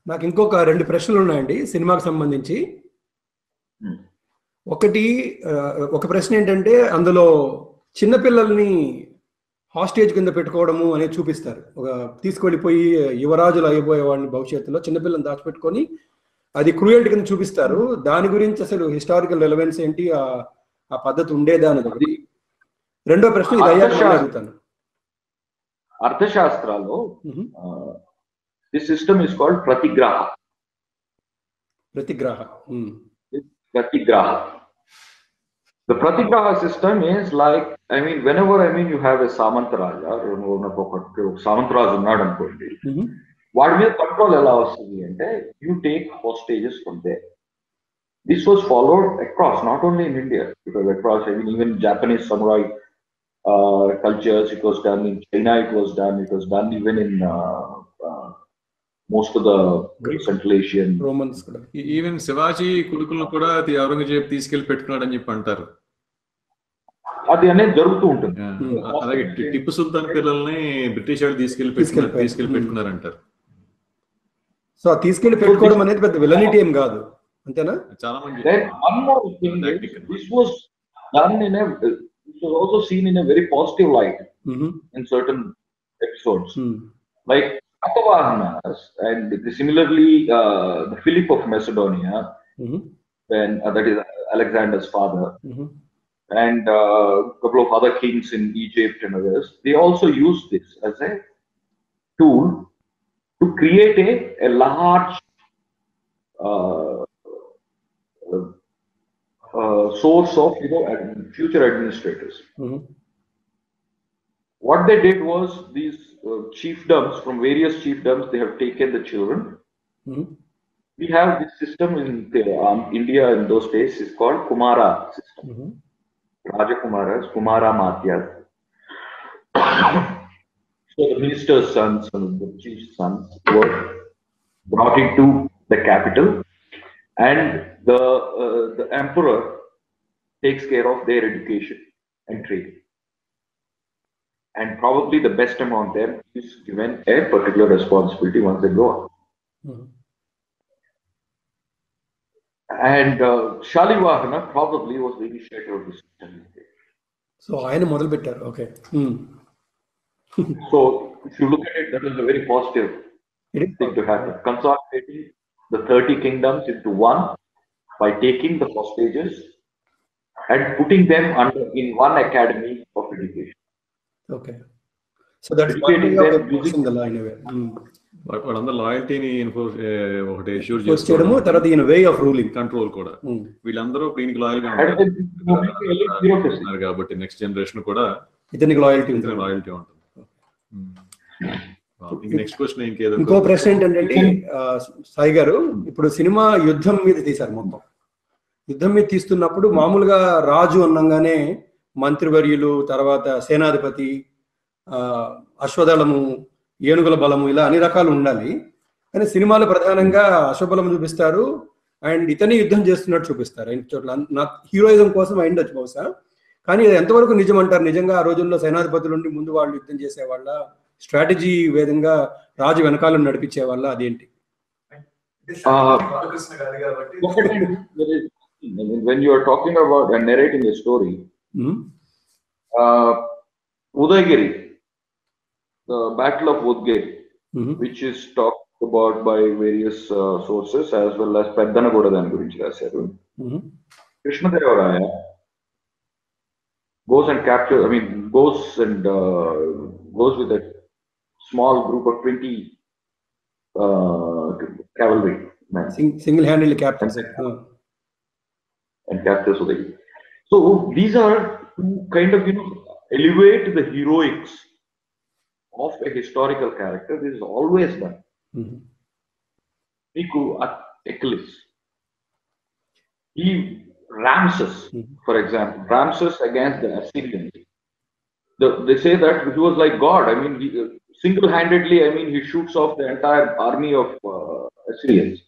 నాకు ఇంకొక 2 ప్రశ్నలు ఉన్నాయండి సినిమాకి సంబంధించి. ఒకటి ఒక ప్రశ్న ఏంటంటే, అందులో చిన్నపిల్లల్ని హాస్టేజ్ కింద పెట్టుకోవడము అనేది చూపిస్తారు. ఒక తీసుకెళ్ళిపోయి యువరాజులు అయిపోయే వాడిని భవిష్యత్తులో చిన్నపిల్లల్ని దాచిపెట్టుకొని అది క్రూయల్టీ కింద చూపిస్తారు. దాని గురించి అసలు హిస్టారికల్ రెలవెన్స్ ఏంటి, ఆ పద్ధతి ఉండేదా అనేది. రెండో ప్రశ్న ఇది అయ్యాక అడుగుతాను. అర్థశాస్త్రాల్లో this system is called PratiGraahi. PratiGraahi. The PratiGraahi system is like, I mean, whenever you have a Samantaraja, Samantaraja unnadu anukondi, vaadi మీద కంట్రోల్ ఎలా వస్తుంది అంటే, you take hostages from there. This was followed across, not only in India, because across, I mean, even Japanese samurai cultures, it was done in China, it was done even in most of the Central Asian Romans kuda. Even Shivaji కొడుకులను కూడా ఔరంగజేబు తీసుకెళ్లి పెట్టుకున్నాడని చెప్పి అంటారు. అది అనేది జరుగుతూ ఉంటుంది. అలాగే టిప్పు సుల్తాన్ పిల్లల్ని బ్రిటిష్ వాళ్ళు తీసుకెళ్లి పెట్టుకున్నారు అంటారు. సో తీసుకెళ్లి పెట్టుకోవడం అనేది పెద్ద విలనిటీ ఏం కాదు, అంతేనా? చాలా మంది. One more thing, this was done it was also seen in a very positive light in certain episodes. Like Satavahanas, and similarly the Philip of Macedonia, when that is Alexander's father, and a couple of other kings in Egypt and others, they also used this as a tool to create a large source of future administrators. What they did was, these chiefdoms, from various chiefdoms, they have taken the children. We have this system in India in those days, is called HumAura system. Rajakumaras, Kumara Matyas. So the minister's sons and the chief's sons were brought into the capital, and the emperor takes care of their education and training. And probably the best among them is given a particular responsibility once they grow up. And Shalivahana probably was the initiator of this system. So ayana modal bettaru. Okay. So if you look at it, that is a very positive thing to happen. Consolidating the 30 kingdoms into one by taking the hostages and putting them in one academy of education. Okay. So that's one way of enforcing the law in a way. వాళ్ళందరూ లాయల్టీని ఒకటి assure చేయడము, తర్వాత ఈయన way of ruling control కూడా. వీళ్ళందరూ దీనికి loyal గా ఉంటారు కాబట్టి నెక్స్ట్ జనరేషన్ కూడా ఇతనికి లాయల్టీ ఉంటుంది. నెక్స్ట్ క్వశ్చన్ ఇంకో ప్రశ్న ఏంటంటే, సాయి గారు ఇప్పుడు సినిమా యుద్ధం మీద తీశారు. మొత్తం యుద్ధం మీద తీస్తున్నప్పుడు మామూలుగా రాజు అన్నంగానే మంత్రివర్యులు, తర్వాత సేనాధిపతి, అశ్వదళము, ఏనుగుల బలము, ఇలా అన్ని రకాలు ఉండాలి. కానీ సినిమాలో ప్రధానంగా అశ్వబలం చూపిస్తారు అండ్ ఇతని యుద్ధం చేస్తున్నట్టు చూపిస్తారు. చోట్ల నా హీరోయిజం కోసం అయిండొచ్చు బహుశా, కానీ అది ఎంతవరకు నిజం అంటారు? నిజంగా ఆ రోజుల్లో సేనాధిపతులు ఉండి ముందు వాళ్ళు యుద్ధం చేసేవాళ్ళ, స్ట్రాటజీ వేదంగా రాజు వెనకాలను నడిపించే వాళ్ళ, అదేంటి? When you are talking about and narrating a story, Udayagiri, the Battle of Udayagiri, which is talked about by various sources, as well as Peddanagoda dani gurinchi rasaru. Krishnadevaraya goes and captures, goes with a small group of 20 cavalry men. Single-handedly captures it. And captures Udayagiri. So these are to kind of elevate the heroics of a historical character. This is always done. Achilles, Ramses, for example, Ramses against the Assyrians. They say that he was like God. He single-handedly, he shoots off the entire army of Assyrians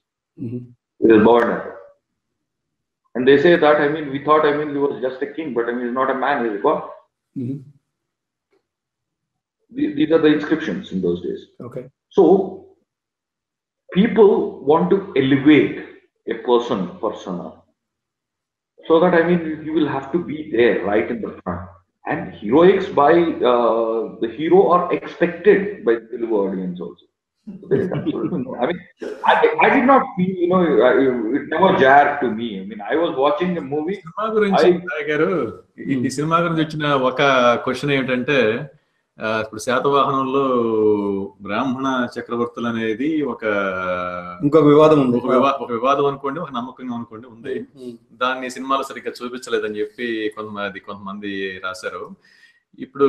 with his bow and arrow. And they say that, we thought, he was just a king, but he's not a man, he's a god. These are the inscriptions in those days. Okay. So, people want to elevate a persona. So that, I mean, you will have to be there right in the front. And heroics by the hero are expected by the Telugu audience also. So there is absolutely no, I mean, I did not feel, you know, it never jarred to me. I mean, I was watching a movie. ఈ cinema గురించి వచ్చిన ఒక question ఏంటంటే, ఇప్పుడు శాతవాహనంలో బ్రాహ్మణ చక్రవర్తులు అనేది ఇంకొక వివాదం ఉంది, ఒక వివాదం అనుకోండి, ఒక నమ్మకం అనుకోండి ఉంది. దాన్ని సినిమాలో సరిగ్గా చూపించలేదని చెప్పి కొంతమంది రాశారు. ఇప్పుడు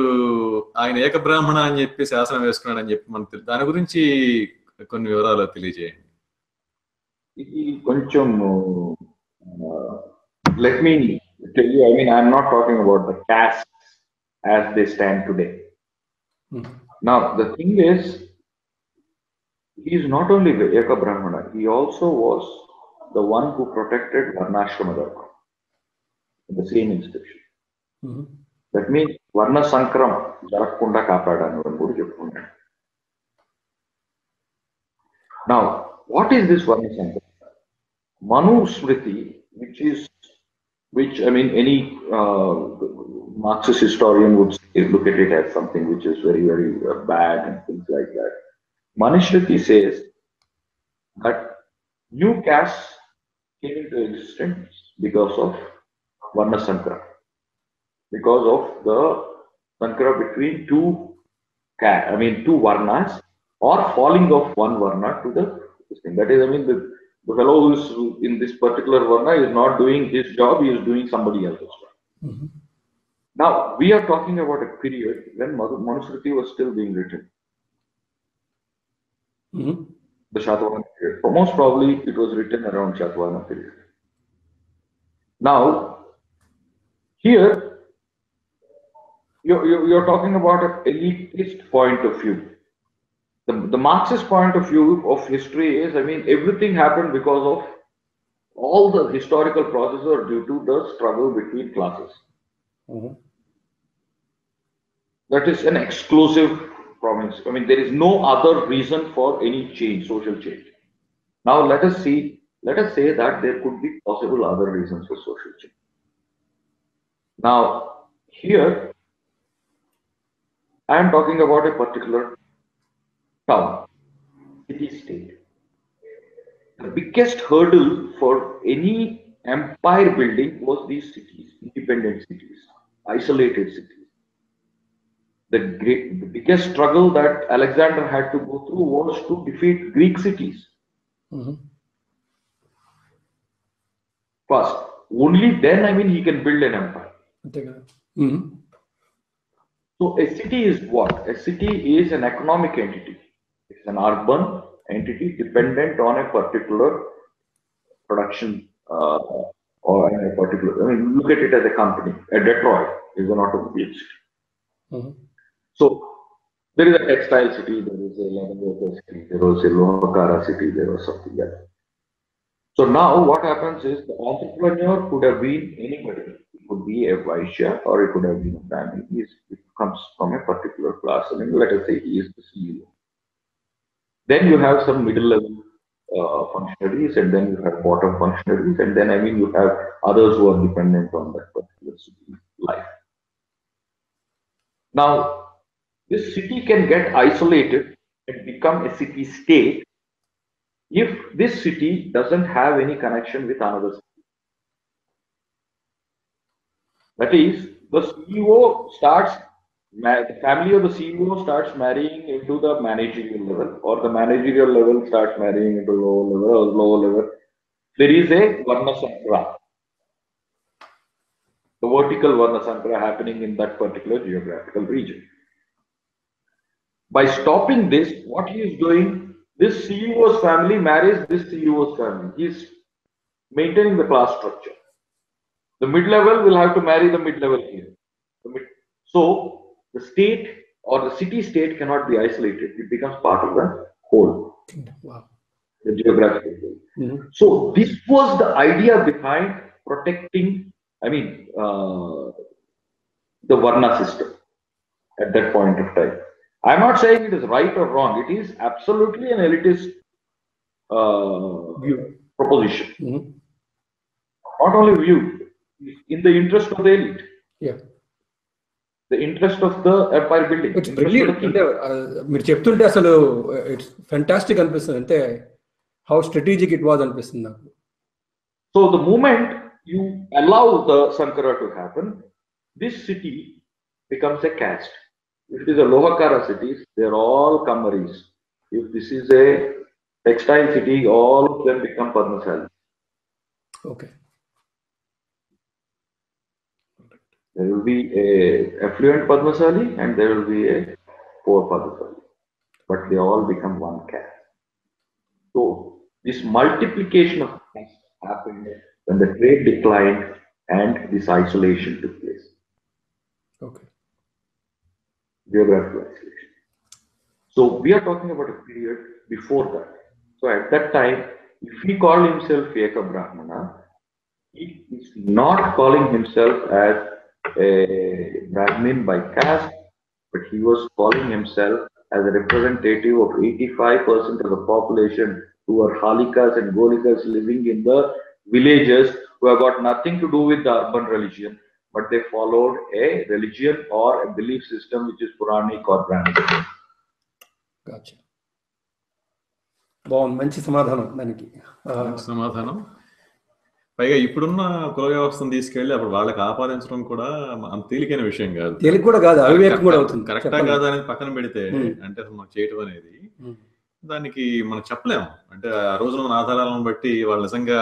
ఆయన ఏకబ్రాహ్మణ అని చెప్పి శాసనం వేసుకున్నాడు అని చెప్పి మనకు దాని గురించి కొన్ని వివరాలు తెలియజేయండి. ఇది కొంచెం let me tell you, I mean, I'm not talking about the castes as they stand today. Now, the thing is, he is not only the EkaBrahmana, he also was the one who protected Varnashrama Dharma in the same inscription. That means Varna Sankram Jarakunda Kapadanu and Guru Jepunda. Now, what is this Varna Sankram? Manu Smriti, which I mean, any Marxist historian would look at it as something which is very, very bad and things like that. Manusmriti says that new castes came into existence because of Varna Sankara, because of the Sankara between two Varnas, or falling of one Varna to the thing. That is, I mean, the fellow who is in this particular Varna is not doing his job, he is doing somebody else's job. Now, we are talking about a period when Manusmriti was still being written. The Shatavahana period. Most probably it was written around Shatavahana period. Now, here, you're talking about an elitist point of view. The Marxist point of view of history is, I mean, everything happened because of all the historical processes are due to the struggle between classes. That is an exclusive province. I mean, there is no other reason for any change, social change. Now, let us say that there could be possible other reasons for social change. Now, here, I am talking about a particular town, city-state. The biggest hurdle for any empire building was these cities, independent cities, isolated cities. The biggest struggle that Alexander had to go through was to defeat Greek cities. First, only then, I mean, he can build an empire. So a city is what? A city is an economic entity. It's an urban entity dependent on a particular production or a particular, I mean, look at it as a company. A Detroit is an automobile city. So there is a textile city, there is a leather worker city, there was a Lohakara city, there was something like that. So now what happens is the entrepreneur could have been anybody. It could be a Vaishya or it could have been a family. It comes from a particular class. I mean, let us say he is the CEO. Then you have some middle level functionaries, and then you have bottom functionaries, and then, I mean, you have others who are dependent on that particular city life. Now, this city can get isolated and become a city state if this city doesn't have any connection with another city. That is, the CEO starts, the family of the CEO starts marrying into the managerial level, or the managerial level starts marrying into lower level. There is a Varna Sankara, the vertical Varna Sankara happening in that particular geographical region. By stopping this, what he is doing, this CEO's family marries this CEO's family. He is maintaining the class structure. The mid-level will have to marry the mid-level here. So, the state or the city-state cannot be isolated. It becomes part of the whole. Wow. The geographical whole. So, this was the idea behind protecting, I mean, the Varna system at that point of time. I'm not saying it is right or wrong. It is absolutely an elitist proposition. Not only view, in the interest of the elite. Yeah. The interest of the empire building. It's brilliant. మీరు చెప్తుంటే అసలు it's fantastic అనిపిస్తుంది. అంటే how strategic it was అనిపిస్తుంది నాకు. So the moment you allow the Sankara to happen, this city becomes a caste. If it is a Lohakara city, they're all Kamaris. If this is a textile city, all of them become Padmasali. Okay. There will be a affluent Padmasali and there will be a poor Padmasali, but they all become one caste. So this multiplication of caste happened when the trade declined and this isolation took place. Okay. Geographical isolation. So we are talking about a period before that. So at that time, if he called himself EkaBrahmanudaa, he is not calling himself as a brahmin by caste, but he was calling himself as a representative of 85% of the population who are Halikas and Golikas living in the villages, who have got nothing to do with the urban religion, but they followed a religion or a belief system which is Puranic or Brahmin. Gotcha. బాగుంది, మంచి సమాధానం దానికి. సమాధానం. పైగా ఇప్పుడున్న కుల వ్యవస్థను తీసుకెళ్లి అప్పుడు వాళ్ళకి ఆపాదించడం కూడా అంత తేలికైన విషయం కాదు. తేలిక కూడా కాదు, అవివేకం కూడా అవుతుంది. కరెక్టా కాదా అనేది పక్కన పెడితే, అంటే మనం చేయటం అనేది దానికి మనం చెప్పలేము. అంటే ఆ రోజున మన ఆధారాలను బట్టి వాళ్ళు నిజంగా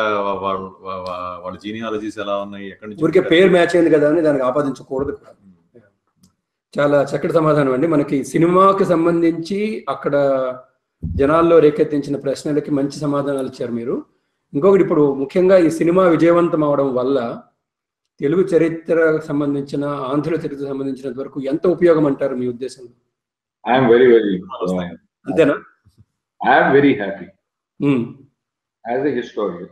వాళ్ళ జీనియాలజీస్ ఎలా ఉన్నాయి, ఎక్కడి నుంచి ఊరికే పేరు మ్యాచ్ అయింది కదా అని దానికి ఆపాదించకూడదు. చాలా చక్కటి సమాధానం అండి. మనకి సినిమాకి సంబంధించి అక్కడ జనాల్లో రేకెత్తించిన ప్రశ్నలకి మంచి సమాధానాలు ఇచ్చారు మీరు. ఇంకొకటి, ఇప్పుడు ముఖ్యంగా ఈ సినిమా విజయవంతం అవడం వల్ల తెలుగు చరిత్రకు సంబంధించిన, ఆంధ్ర చరిత్రకు సంబంధించినంత వరకు ఎంత ఉపయోగం అంటారు మీ ఉద్దేశంలో? ఐఎమ్ వెరీ అంతేనా? I am very happy. As a historian,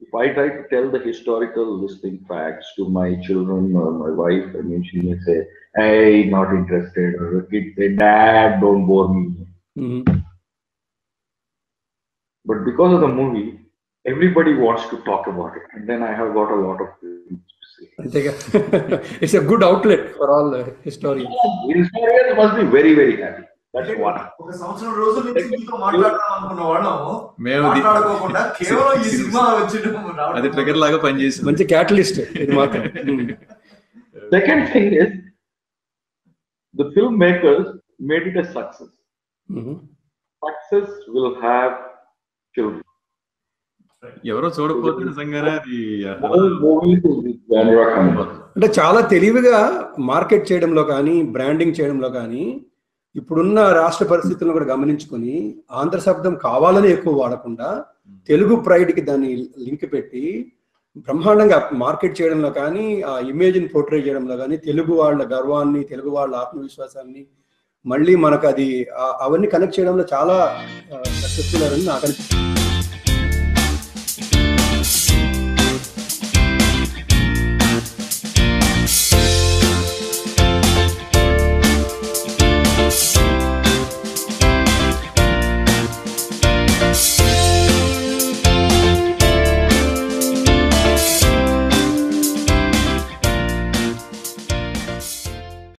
if I try to tell the historical listing facts to my children or my wife, I mean, she may say, "Hey, not interested," or the kid say, "Dad, don't bore me." But because of the movie, everybody wants to talk about it, and then I have got a lot of things to say. It's a good outlet for all historians. Historians must be very, very happy. That's one. ఒక సంవత్సరం రోజుల నుంచి మీతో మాట్లాడదాం అనుకున్న వాళ్ళము మాట్లాడుకోకుండా కేవలం ఈ సినిమా వచ్చింది, అది ట్రిగర్ లాగా పనిచేసింది. మంచి క్యాటలిస్ట్ ఇది మాత్రం. Second thing is, the filmmakers made it a success. Success will have children. ఎవరో చూడకపోతే నిజంగానే అది అంటే చాలా తెలివిగా మార్కెట్ చేయడంలో కానీ, బ్రాండింగ్ చేయడంలో కానీ, ఇప్పుడున్న రాష్ట్ర పరిస్థితులను కూడా గమనించుకొని ఆంధ్ర శబ్దం కావాలని ఎక్కువ వాడకుండా తెలుగు ప్రైడ్కి దాన్ని లింక్ పెట్టి బ్రహ్మాండంగా మార్కెట్ చేయడంలో కానీ, ఆ ఇమేజ్ని పోర్ట్రే చేయడంలో కానీ, తెలుగు వాళ్ళ గర్వాన్ని, తెలుగు వాళ్ళ ఆత్మవిశ్వాసాన్ని మళ్ళీ మనకు అది అవన్నీ కనెక్ట్ చేయడంలో చాలా సక్సెస్ఫుల్ అని నాకు అనిపిస్తుంది.